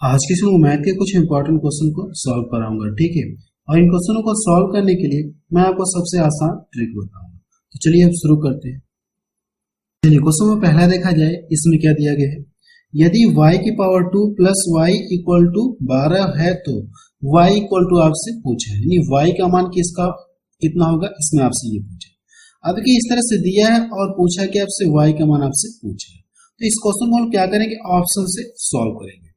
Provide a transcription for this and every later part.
आज के समय मैथ के कुछ इंपॉर्टेंट क्वेश्चन को सॉल्व कराऊंगा, ठीक है। और इन क्वेश्चनों को सॉल्व करने के लिए मैं आपको सबसे आसान ट्रिक बताऊंगा। तो चलिए अब शुरू करते हैं। चलिए क्वेश्चन में पहला देखा जाए, इसमें क्या दिया गया है। यदि y की power 2 plus y equal to 12 है तो y इक्वल टू आपसे पूछे, यानी y का मान किसका कितना होगा, इसमें आपसे ये पूछे। अब देखिए इस तरह से दिया है और पूछा कि आपसे y का मान आपसे पूछे, तो इस क्वेश्चन को हम क्या करेंगे, ऑप्शन से सॉल्व करेंगे।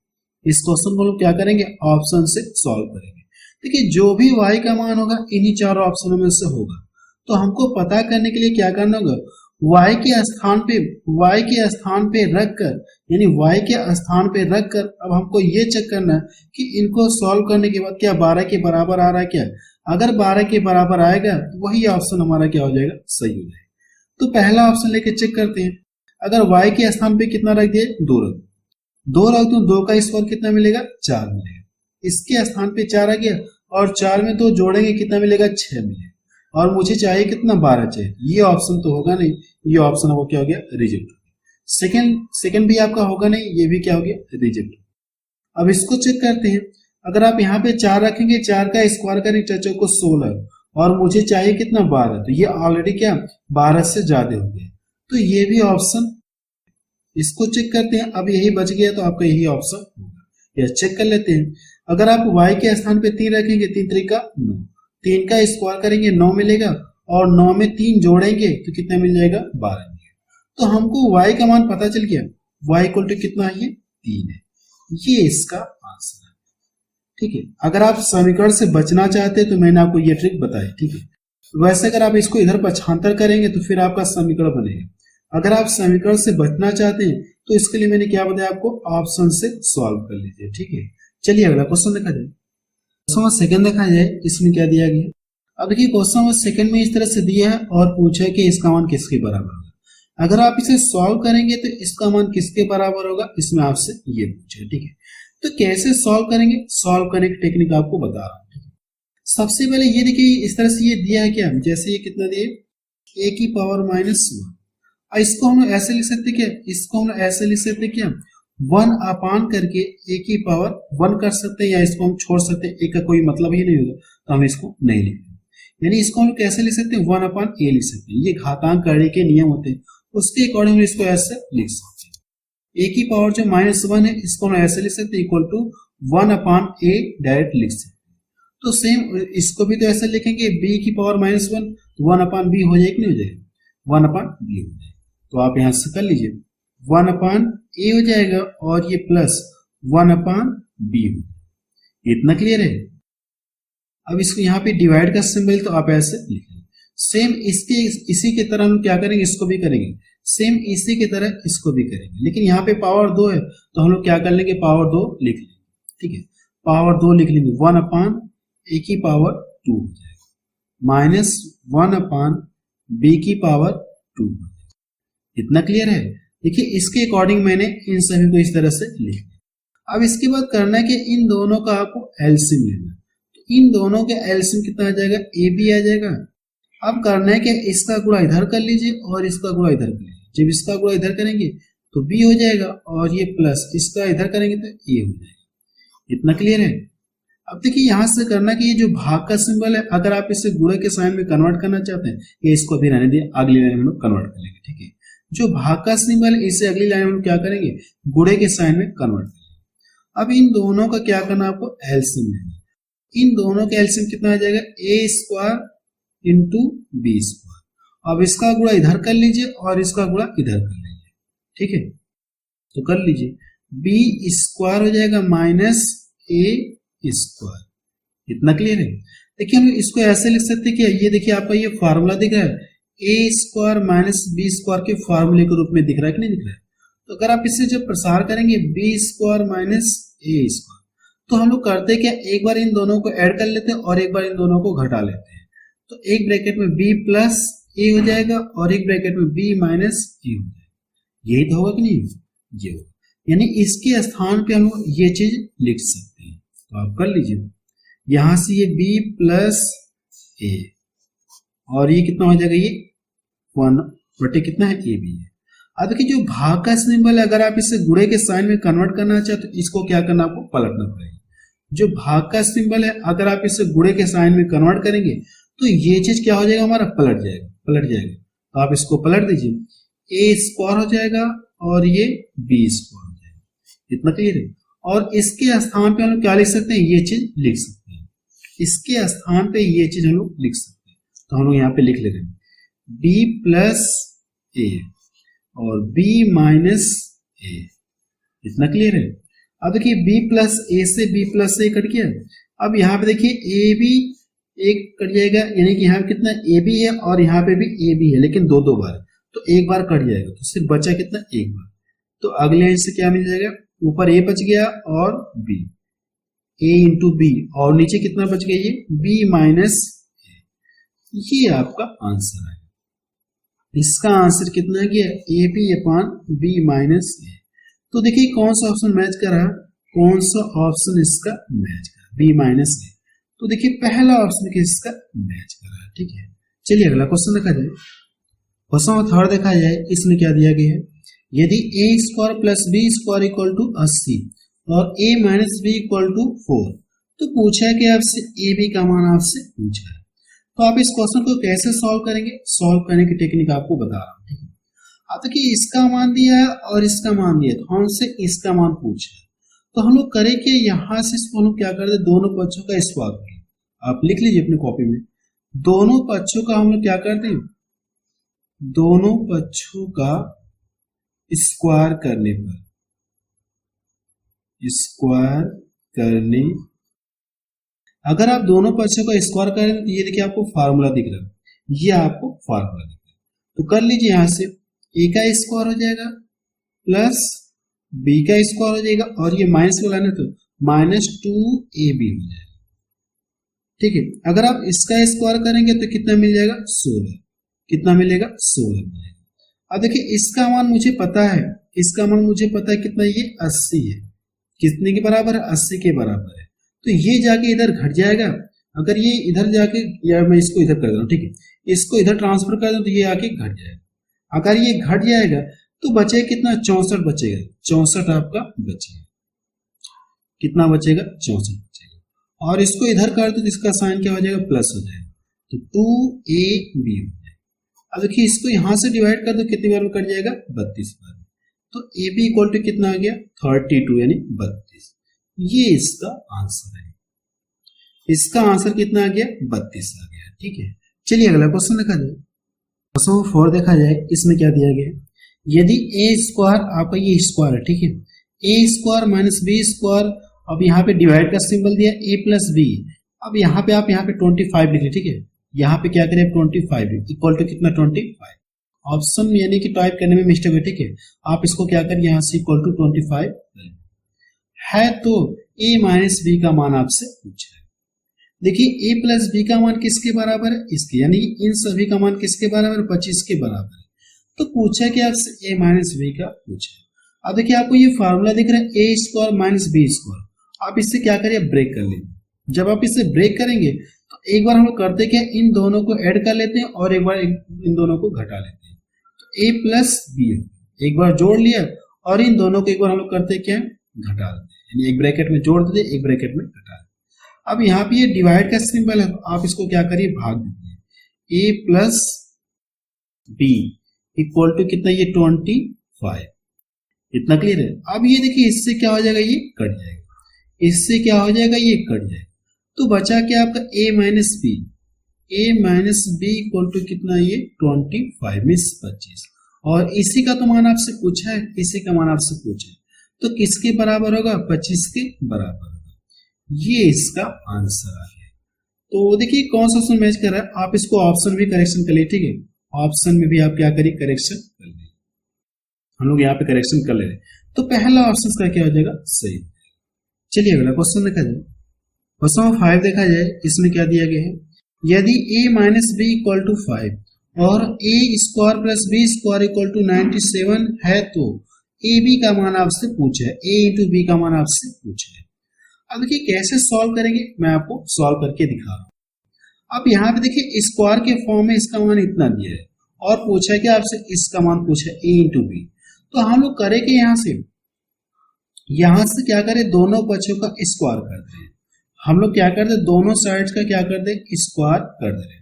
इस क्वेश्चन को हम क्या करेंगे, ऑप्शन से सॉल्व करेंगे। देखिए जो भी y का मान होगा इन्हीं चारों ऑप्शनों में से होगा। तो हमको पता करने के लिए क्या करना होगा, y के स्थान पे रखकर, यानी y के स्थान पे रखकर अब हमको ये चेक करना है कि इनको सॉल्व करने के बाद क्या 12 के बराबर आ रहा है क्या। अगर 12 के बराबर आएगा तो वही ऑप्शन हमारा क्या हो जाएगा, सही हो जाएगा। तो पहला ऑप्शन लेके चेक करते हैं। अगर y के स्थान पे कितना रख दिए, 2 रख दो, 2 का स्क्वायर कितना मिलेगा, 4 मिलेगा। इसके स्थान पे 4 आ गया और 4 में 2 जोड़ेंगे कितना मिलेगा, 6 मिलेगा। और मुझे चाहिए कितना, 12 चाहिए। ये ऑप्शन तो होगा नहीं, ये ऑप्शन वो क्या हो गया, रिजेक्ट हो गया। सेकंड भी आपका होगा नहीं, ये भी क्या हो गया, रिजेक्ट। अब इसको चेक करते हैं। अगर आप यहाँ पे 4 रखेंगे, 4 का स्क्वायर करेंगे चाचा को 16 और मुझे चाहिए कितना, 12, तो ये ऑलरेडी क्या 12 से ज्यादा हो गया, तो ये भी ऑप्शन। इसको चेक करते हैं। अब यही बच गया तो आपका यही ऑप्शन होगा। या चेक कर लेते हैं। अगर आप y के स्थान पे 3 रखेंगे, 3 त्रिका 9, 3 का स्क्वायर करेंगे 9 मिलेगा और 9 में 3 जोड़ेंगे तो कितना मिल जाएगा, 12 मिलेगा। तो हमको y का मान पता चल गया, y इक्वल टू कितना है, 3 है। ये इसका आंसर है, ठीक है। अगर आप समीकरण से बचना चाहते हैं तो मैंने आपको ये ट्रिक बताई, ठीक है। वैसे अगर आप इसको इधर पक्षांतर करेंगे तो फिर आपका समीकरण बनेगा। अगर आप समीकरण से बचना चाहते हैं तो इसके लिए मैंने क्या बताया आपको, ऑप्शन से सॉल्व कर लीजिए, ठीक है। चलिए अगला क्वेश्चन देखा जाए। क्वेश्चन सेकंड देखा जाए, इसमें क्या दिया गया। अब देखिए क्वेश्चन सेकंड में इस तरह से दिया है और पूछा है कि इसका मान किसके बराबर होगा। अगर आप इसे सॉल्व करेंगे तो इसका मान किसके बराबर होगा, इसमें आपसे ये पूछे, ठीक है। तो कैसे सॉल्व करेंगे, सॉल्व करने की टेक्निक आपको बता रहा हूँ। सबसे पहले ये देखिए इस तरह से ये दिया है क्या, जैसे ये कितना दिए, a की पावर -1। इसको हम ऐसे लिख सकते क्या, इसको हम ऐसे लिख सकते क्या, 1 अपान करके a की पावर 1 कर सकते हैं, या इसको हम छोड़ सकते हैं, a का कोई मतलब ही नहीं होगा तो हम इसको नहीं लिखेंगे। यानी इसको हम कैसे लिख सकते हैं, 1 अपान a लिख सकते हैं। ये घातांक करने के नियम होते हैं, उसके अकॉर्डिंग हम इसको ऐसे लिख सकते हैं। a की पावर जो -1 है इसको हम ऐसे लिख सकते हैं, equal to 1 upon a direct लिख सकते हैं। तो सेम इसको भी तो ऐसे लिखेंगे, b की पावर -1 तो 1 अपान b हो जाएगा, नहीं हो जाएगा, 1 अपान b हो जाएगा। तो आप यहां से कर लीजिए, 1 अपान a हो जाएगा और ये प्लस 1 अपान b हो जाएगा। इतना क्लियर है। अब इसको यहाँ पे डिवाइड का सिंबल तो आप ऐसे लिख लें। सेम इसी की तरह हम क्या करेंगे, इसको भी करेंगे, सेम इसी की तरह इसको भी करेंगे। लेकिन यहाँ पे पावर 2 है तो हम लोग क्या कर लेंगे, पावर 2 लिख लेंगे, ठीक है। पावर 2 लिख लेंगे, 1 अपान a की पावर 2 हो जाएगा, माइनस 1 अपान b की पावर 2 हो जाएगा। इतना क्लियर है। देखिए इसके अकॉर्डिंग मैंने इन सभी को इस तरह से लिख दिया। अब इसके बाद करना है कि इन दोनों का आपको एलसीएम लेना। तो इन दोनों के एलसीएम कितना आ जाएगा, ए बी आ जाएगा। अब करना है कि इसका गुणा इधर कर लीजिए और इसका गुणा इधर कर लीजिए। जब इसका गुणा इधर करेंगे तो बी हो जाएगा और ये प्लस इसका इधर करेंगे तो ए हो जाएगा। इतना क्लियर है। अब देखिए यहां से करना कि ये जो भाग का सिंबल है, अगर आप इसे गुणे के साइन में कन्वर्ट करना चाहते हैं, ये इसको भी रहने दिए, अगली लाइन में कन्वर्ट कर लेंगे, ठीक है। जो भाग का सिंबल है इसे अगली लाइन में क्या करेंगे, गुणे के साइन में कन्वर्ट करेंगे। अब इन दोनों का क्या करना, आपको एलसीएम लेना। इन दोनों का एलसीएम कितना आ जाएगा, a square into B square. अब इसका गुणा इधर कर लीजिए और इसका गुणा इधर कर लीजिए, ठीक है। तो कर लीजिए, b स्क्वायर हो जाएगा माइनस a स्क्वायर। इतना क्लियर है। देखिए हम इसको ऐसे लिख सकते हैं कि ये देखिए आपका ये फार्मूला दिख रहा है, a square minus B square के फार्मूले के रूप में दिख रहा है कि नहीं दिख रहा है। तो अगर आप इसे जब प्रसार करेंगे b square minus a square, तो हम लोग करते क्या, एक बार इन दोनों को ऐड कर लेते हैं और एक बार इन दोनों को घटा लेते हैं। तो एक ब्रैकेट में b प्लस a हो जाएगा और एक ब्रैकेट में b माइनस a हो जाएगा। यही तो होगा कि नहीं, ये होगा। यानी इसके स्थान पे हम ये चीज लिख सकते हैं। तो आप कर लीजिए, यहां से ये b प्लस a और ये कितना हो जाएगा, ये 1 बटे कितना है, ए बी है। अब देखिए जो भाग का सिंबल है, अगर आप इसे गुणे के साइन में कन्वर्ट करना चाहते तो इसको क्या करना, आपको पलटना पड़ेगा। जो भाग का सिंबल है अगर आप इसे गुणे के साइन में कन्वर्ट करेंगे तो ये चीज क्या हो जाएगा, हमारा पलट जाएगा। तो आप इसको पलट दीजिए, ए स्क्वायर हो जाएगा और ये बी स्क्वायर हो जाएगा। इतना क्लियर है। और इसके स्थान पे हम लोग क्या लिख सकते हैं, ये चीज लिख सकते हैं। इसके स्थान पे ये चीज हम लोग लिख सकते हैं। तो हम लोग यहाँ पे लिख ले रहे हैं बी प्लस ए और b माइनस ए। इतना क्लियर है। अब देखिए b प्लस ए से b प्लस ए कट गया। अब यहाँ पे देखिए ए भी एक कट जाएगा, यानी कि यहाँ पे कितना ए बी है और यहाँ पे भी ए बी है, लेकिन दो दो बार, तो एक बार कट जाएगा, तो सिर्फ बचा कितना, एक बार। तो अगले लाइन से क्या मिल जाएगा, ऊपर ए बच गया और b, a इंटू बी, और नीचे कितना बच गया, ये b माइनस ए। ये आपका आंसर है। इसका आंसर कितना गया, A B upon B minus A. तो देखिए कौन सा ऑप्शन मैच कर रहा है, कौन सा ऑप्शन इसका मैच कर रहा है, बी माइनस ए। तो देखिए पहला ऑप्शन किसका मैच कर रहा है। ठीक है, चलिए अगला क्वेश्चन देखा जाए। क्वेश्चन थर्ड देखा जाए, इसमें क्या दिया गया है, यदि A square plus B square equal to 80 और A minus B equal to 4, तो पूछा है कि आपसे ए बी का मान आपसे पूछा है। तो आप इस क्वेश्चन को कैसे सॉल्व करेंगे, सॉल्व करने की टेक्निक आपको बता रहा हूं। ठीक है, अब देखिए इसका मान दिया है और इसका मान दिया है, तो हमसे इसका मान पूछा है। तो हम लोग करें कि यहां से इसको हम लोग क्या करते हैं, दोनों पक्षों का स्क्वायर करें। आप लिख लीजिए अपनी कॉपी में, दोनों पक्षों का हम लोग क्या करते हैं, दोनों पक्षों का स्क्वायर करने पर, स्क्वायर करने, अगर आप दोनों पक्षों का स्क्वायर करें तो ये देखिए आपको फार्मूला दिख रहा है, ये आपको फार्मूला दिख रहा है। तो कर लीजिए, यहां से ए का स्क्वायर हो जाएगा प्लस बी का स्क्वायर हो जाएगा, और ये माइनस वाला है ना, तो माइनस 2ab हो जाएगा। ठीक है, अगर आप इसका स्क्वायर करेंगे तो कितना मिल जाएगा, 16। कितना मिलेगा, 16 मिलेगा। अब देखिए इसका मान मुझे पता है, इसका मान मुझे पता है कितना, ये 80 है। कितने के बराबर है, 80 के बराबर है। तो ये जाके इधर घट जाएगा, अगर ये इधर जाके, या मैं इसको इधर कर दूं, ठीक है, इसको इधर ट्रांसफर कर दूं तो ये आके घट जाएगा। अगर ये घट जाएगा तो बचेगा कितना, 64 बचेगा। 64 आपका बचेगा। कितना बचेगा, 64 बचेगा। और इसको इधर कर दो तो इसका साइन क्या हो जाएगा, प्लस हो जाएगा, तो 2ab हो जाएगा। अब देखिए इसको यहां से डिवाइड कर दो, कितनी बार में कट जाएगा, 32 बार। तो ab इक्वल टू कितना आ गया, 32 यानी 32। ये इसका आंसर है। इसका आंसर कितना आ गया, 32 आ गया। ठीक है, चलिए अगला क्वेश्चन देखा जाए। क्वेश्चन 4 देखा जाए, इसमें क्या दिया गया, यदि ए स्क्वायर, आपका ये स्क्वायर है, ठीक है, ए स्क्वायर माइनस बी स्क्वायर, अब यहाँ पे डिवाइड का सिंबल दिया ए प्लस बी। अब यहाँ पे आप यहाँ पे 25 लिखिए। ठीक है, यहाँ पे क्या करें, 25 इक्वल टू कितना, 25। ऑप्शन यानी कि टाइप करने में मिस्टेक है। ठीक है, आप इसको क्या करें, यहाँ से इक्वल टू 25 है। तो a माइनस बी का मान आपसे पूछा है। देखिए a प्लस बी का मान किसके बराबर है, इसके, यानी इन सभी का मान किसके बराबर है, 25 के बराबर है। तो पूछा है कि आपसे a माइनस बी का पूछा है। अब देखिए आपको ये फार्मूला दिख रहा है, a square minus B square. आप इससे क्या करिए, ब्रेक कर लीजिए। जब आप इसे ब्रेक करेंगे तो एक बार हम लोग करते क्या, इन दोनों को ऐड कर लेते हैं और एक बार इन दोनों को घटा लेते हैं। तो a प्लस बी एक बार जोड़ लिया और इन दोनों को एक बार हम लोग करते क्या, घटा देते हैं, यानी एक ब्रैकेट में जोड़ देते, एक ब्रैकेट में घटा देते। अब यहाँ पे ये डिवाइड का सिंबल है, तो आप इसको क्या करिए, भाग दीजिए। a plus B equal to कितना, ये 25। इतना क्लियर है। अब ये देखिए इससे क्या हो जाएगा, ये कट जाएगा, इससे क्या हो जाएगा, ये कट जाएगा। तो बचा क्या आपका a minus B, a minus B equal to कितना, ये 25 मीन्स 25। और इसी का तो मान आपसे पूछा है, इसी का मान आपसे पूछा है, तो किसके बराबर होगा, 25 के बराबर होगा। ये इसका आंसर आ गया। तो देखिए कौन सा ऑप्शन मैच कर रहा है, आप इसको ऑप्शन भी करेक्शन कर लिए। ठीक है, ऑप्शन में भी आप क्या करिए, करेक्शन कर लीजिए। हम लोग यहाँ पे करेक्शन कर ले रहे, तो पहला ऑप्शन का क्या हो जाएगा, सही। चलिए अगला क्वेश्चन देखा जाए। क्वेश्चन 5 देखा जाए, इसमें क्या दिया गया है, यदि a minus B equal to 5 और a square plus B square equal to 97 है, तो ए बी का मान आपसे पूछा है, a इंटू बी का मान आपसे पूछा है। अब देखिए कैसे सॉल्व करेंगे, मैं आपको सॉल्व करके दिखा रहा हूं। अब यहाँ पे देखिए स्क्वायर के फॉर्म में इसका मान इतना दिया है और पूछा है कि आपसे इसका मान पूछा है a इंटू बी। तो हम लोग करेंगे यहां से क्या करें, दोनों पक्षों का स्क्वायर कर दें। हम लोग क्या करते हैं, दोनों साइड्स का क्या कर दें, स्क्वायर कर दे रहे हैं।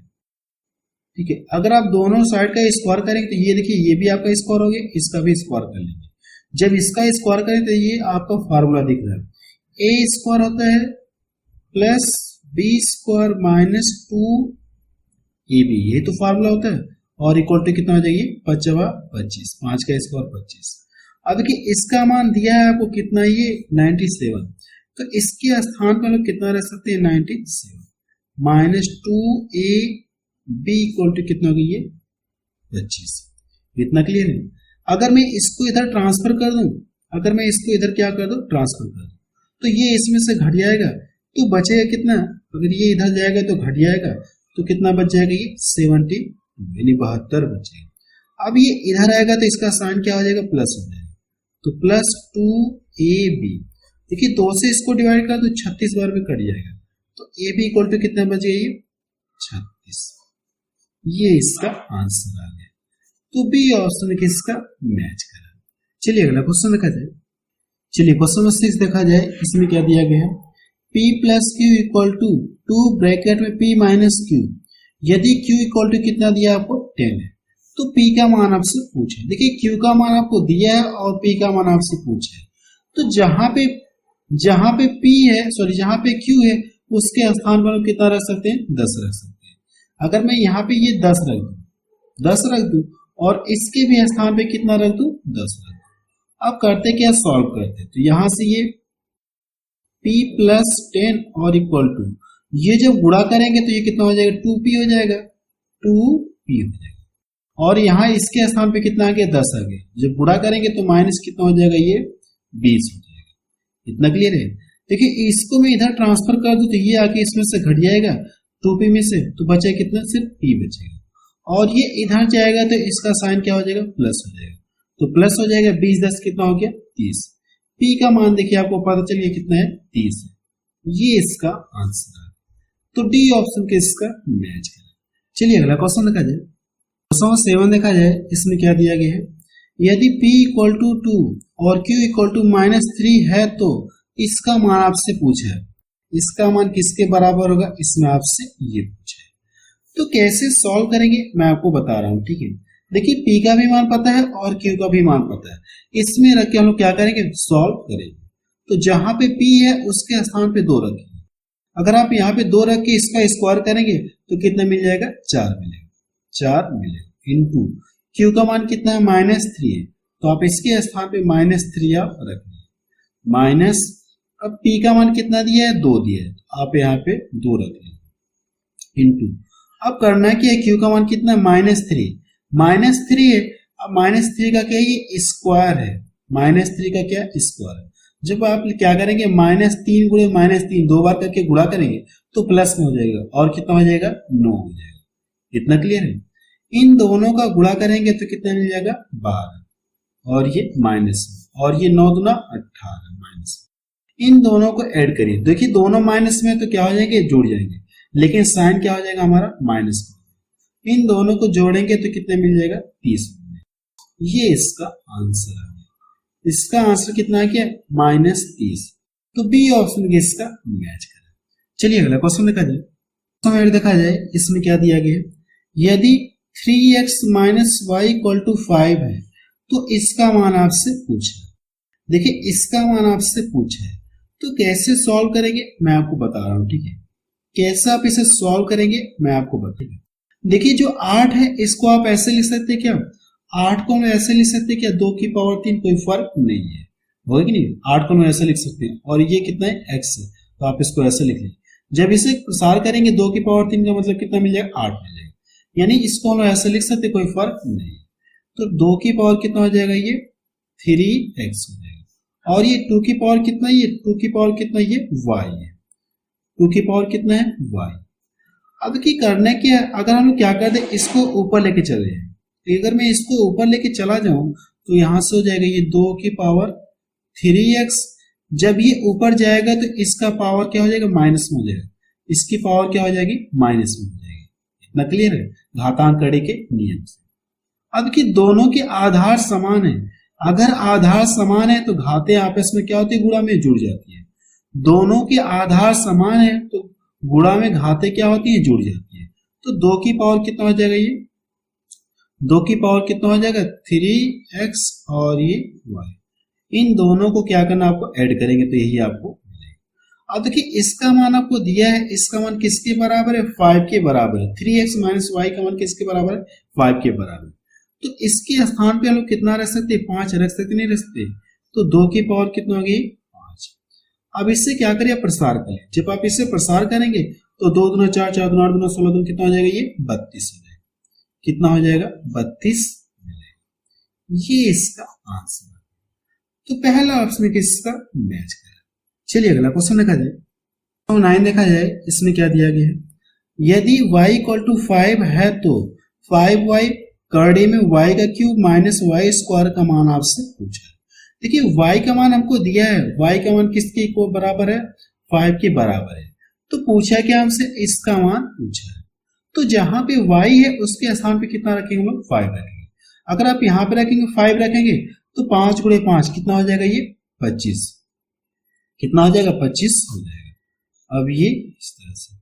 ठीक है, अगर आप दोनों साइड का स्क्वायर करेंगे तो ये देखिए ये भी आपका स्क्वायर हो गया, इसका भी स्क्वायर कर लेंगे। जब इसका स्क्वायर करें तो ये आपका फार्मूला दिख रहा है, ए स्क्वायर होता है plus B square minus 2ab, ये तो फार्मूला होता है। और इक्वल टू कितना हो जाएगी, 5×25, 5 का स्क्वायर 25। अब देखिए इसका मान दिया है आपको कितना, ये 97, तो इसके स्थान पर लोग कितना रख सकते हैं, 97 माइनस 2ab इक्वल टू कितना हो गई, ये 25। इतना क्लियर है। अगर मैं इसको इधर ट्रांसफर कर दूं, अगर मैं इसको इधर क्या कर दूं, ट्रांसफर कर दूं, तो ये इसमें से घट जाएगा, तो बचेगा कितना, अगर ये इधर जाएगा तो घट जाएगा, तो कितना बच जाएगा, ये 72 यानी 72 बचेगा। अब ये इधर आएगा तो इसका साइन क्या हो जाएगा, प्लस हो जाएगा, तो प्लस 2ab। देखिए 2 से इसको डिवाइड कर दो 36 बार में कट जाएगा, तो ab इक्वल टू कितना बचेगा, ये 36। ये इसका आंसर आ गया। तो बी ऑप्शन किसका मैच करा। चलिए अगला क्वेश्चन देखा जाए। चलिए क्वेश्चन नंबर 6 देखा जाए, इसमें क्या दिया गया है, p plus Q equal to 2 bracket में p माइनस क्यू, यदि q इक्वल टू कितना दिया आपको 10 है, तो p का मान आपसे पूछे। देखिए q का मान आपको दिया है और p का मान आपसे पूछे, तो जहां पे p है, सॉरी जहां पे q है उसके स्थान पर कितना रख सकते हैं, 10 रख सकते हैं। अगर मैं यहाँ पे ये 10 रख दूं और इसके भी स्थान पे कितना रख दूं, 10 रख दूं। अब करते क्या, सॉल्व करते, तो यहां से ये p प्लस 10 और इक्वल टू, ये जब गुणा करेंगे तो ये कितना हो जाएगा, 2p हो जाएगा, 2p हो जाएगा। और यहाँ इसके स्थान पे कितना आ गया, 10 आ गया, जब गुणा करेंगे तो माइनस कितना हो जाएगा, ये 20 हो जाएगा। इतना क्लियर है। देखिए इसको मैं इधर ट्रांसफर कर दूं तो ये आके इसमें से घट जाएगा 2p में से, तो बचेगा कितना, सिर्फ p बचेगा। और ये इधर जाएगा तो इसका साइन क्या हो जाएगा, प्लस हो जाएगा, तो प्लस हो जाएगा, 20 10 कितना हो गया, 30। p का मान देखिए आपको पता चलिए कितना है, 30 है। ये इसका आंसर है। तो डी ऑप्शन के इसका मैच है। चलिए अगला क्वेश्चन देखा जाए। क्वेश्चन 7 देखा जाए, इसमें क्या दिया गया है, यदि p इक्वल टू 2 और q इक्वल टू -3 है तो इसका मान आपसे पूछा है, इसका मान किसके बराबर होगा, इसमें आपसे ये पूछा है। तो कैसे सॉल्व करेंगे मैं आपको बता रहा हूं, ठीक है। देखिए p का भी मान पता है और q का भी मान पता है, इसमें रख के हम लोग क्या करेंगे, सॉल्व करेंगे। तो जहां पे p है उसके स्थान पे 2 रखेंगे। अगर आप यहाँ पे 2 रख के इसका स्क्वायर करेंगे तो कितना मिल जाएगा, 4 मिलेगा, 4 मिलेगा इनटू q का मान कितना है, -3 है, तो आप इसके स्थान पे -3 आप रखेंगे, माइनस, अब p का मान कितना दिया है, 2 दिया है, आप यहाँ पे 2 रखेंगे इनटू, अब करना क्या है, q का मान कितना है, -3 है। अब -3 का क्या है, ये स्क्वायर है, -3 का क्या स्क्वायर है। जब आप क्या करेंगे, -3 गुणे -3 2 बार करके गुणा करेंगे तो प्लस में हो जाएगा, और कितना हो जाएगा, 9 हो जाएगा। इतना क्लियर है। इन दोनों का गुणा करेंगे तो कितना मिल जाएगा, 12, और ये माइनस, और ये 9 दूना 18 माइनस। इन दोनों को ऐड करिए, देखिए दोनों माइनस में तो क्या हो जाएंगे, जुड़ जाएंगे, लेकिन साइन क्या हो जाएगा हमारा, माइनस। इन दोनों को जोड़ेंगे तो कितने मिल जाएगा, 30। ये इसका आंसर है। इसका आंसर कितना है, क्या -30। तो बी ऑप्शन इसका मैच करें। चलिए अगला क्वेश्चन देखा जाए। क्वेश्चन देखा जाए, इसमें क्या दिया गया है, यदि 3x - y = 5 है तो इसका मान आपसे पूछा। देखिए इसका मान आपसे पूछा है, तो कैसे सॉल्व करेंगे मैं आपको बता रहा हूं, ठीक है। कैसे आप इसे सॉल्व करेंगे मैं आपको बताऊंगा। देखिए जो 8 है इसको आप ऐसे लिख सकते हैं, क्या 8 को हम ऐसे लिख सकते हैं, क्या 2 की पावर 3, कोई फर्क नहीं है, होगा कि नहीं। 8 को हम ऐसे लिख सकते हैं, और ये कितना है, x है, तो आप इसको ऐसे लिख लें। जब इसे प्रसार करेंगे 2 की पावर 3 का मतलब कितना मिल जाएगा, 8 मिल जाएगा, यानी इसको हम ऐसे लिख सकते हैं, कोई फर्क नहीं। तो 2 की पावर कितना हो जाएगा, ये 3x हो जाएगा, और ये 2 की पावर कितना, ये 2 की पावर कितना, ये y है, 2 की पावर कितना है, y। अब की करना क्या है, अगर हम लोग क्या कर दे, इसको ऊपर लेके चले जाए, तो अगर मैं इसको ऊपर लेके चला जाऊं तो यहां से हो जाएगा ये 2 की पावर 3x। जब ये ऊपर जाएगा तो इसका पावर क्या हो जाएगा, माइनस में हो जाएगा, इसकी पावर क्या हो जाएगी, माइनस में हो जाएगी। इतना क्लियर है, घातांक कड़ी के नियम से। अब कि दोनों के आधार समान है, अगर आधार समान है तो घातें आपस में क्या होती है, गुणा में जुड़ जाती है। दोनों के आधार समान है तो गुणा में घातें क्या होती है, जुड़ जाती है। तो 2 की पावर कितना हो जाएगा, ये 2 की पावर कितना हो जाएगा 3x और ये y, इन दोनों को क्या करना, आपको ऐड करेंगे तो यही आपको मिलेगा। अब देखिए इसका मान आपको दिया है, इसका मान किसके बराबर है, 5 के बराबर है। 3x माइनस y का मान किसके बराबर है, 5 के बराबर। तो इसके स्थान पे हम लोग कितना रख सकते हैं, 5 रख सकते, नहीं रख सकते। तो 2 की पावर कितना होगी, 5। अब इससे क्या करिए, प्रसार करें। जब आप इससे प्रसार करेंगे तो 2 दूना 4, 4 दूना 8 दूना 16 दूना कितना हो जाएगा, ये 32 हो जाएगा। कितना हो जाएगा, 32 मिलेगा। ये इसका आंसर है। तो पहला ऑप्शन किसका मैच करेगा। चलिए अगला क्वेश्चन देखा जाए। तो 9 देखा जाए, इसमें क्या दिया गया है, यदि y इक्वल टू 5 है तो 5y करड़े में y का क्यूब माइनस वाई स्क्वायर का मान आपसे पूछा है। देखिए y का मान हमको दिया है, y का मान किसके बराबर है, 5 के बराबर है। तो पूछा क्या हमसे, इसका मान पूछा है। तो जहां पे y है उसके स्थान पे कितना रखेंगे हम लोग, 5 रखेंगे। अगर आप यहाँ पे रखेंगे 5 रखेंगे तो 5 गुणे 5 कितना हो जाएगा, ये 25। कितना हो जाएगा, 25 हो जाएगा। अब ये इस तरह से,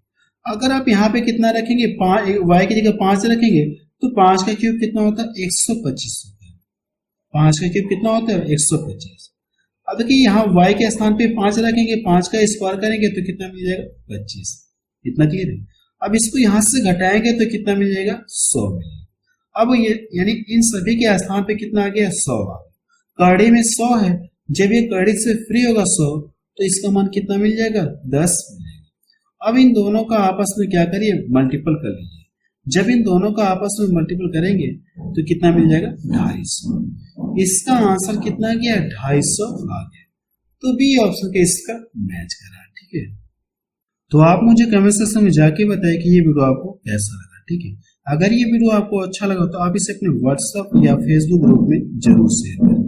अगर आप यहाँ पे कितना रखेंगे, y की जगह 5 रखेंगे तो 5 का क्यूब कितना होता है, 125 होता है। 5 का क्यूब कितना होता है, 125। अब देखिए यहाँ y के स्थान पे 5 रखेंगे, 5 का स्क्वायर करेंगे तो कितना मिल जाएगा, 25। इतना क्लियर है। अब इसको यहां से घटाएंगे तो कितना मिल जाएगा, 100 मिलेगा। अब ये यानी इन सभी के स्थान पे कितना आ गया, 100 आ गया। करड़ी में 100 है, जब ये करड़ी से फ्री होगा 100 तो इसका मान कितना मिल जाएगा, 10 मिलेगा। अब इन दोनों का आपस में क्या करिए, मल्टीपल कर लीजिए। जब इन दोनों का आपस में मल्टीपल करेंगे तो कितना मिल जाएगा, 250। इसका आंसर कितना गया, 250 आ गया। तो बी ऑप्शन के इसका मैच करा, ठीक है। तो आप मुझे कमेंट सेक्शन में जाके बताएं कि ये वीडियो आपको कैसा लगा, ठीक है। अगर ये वीडियो आपको अच्छा लगा तो आप इसे अपने व्हाट्सएप या फेसबुक ग्रुप में जरूर शेयर करें।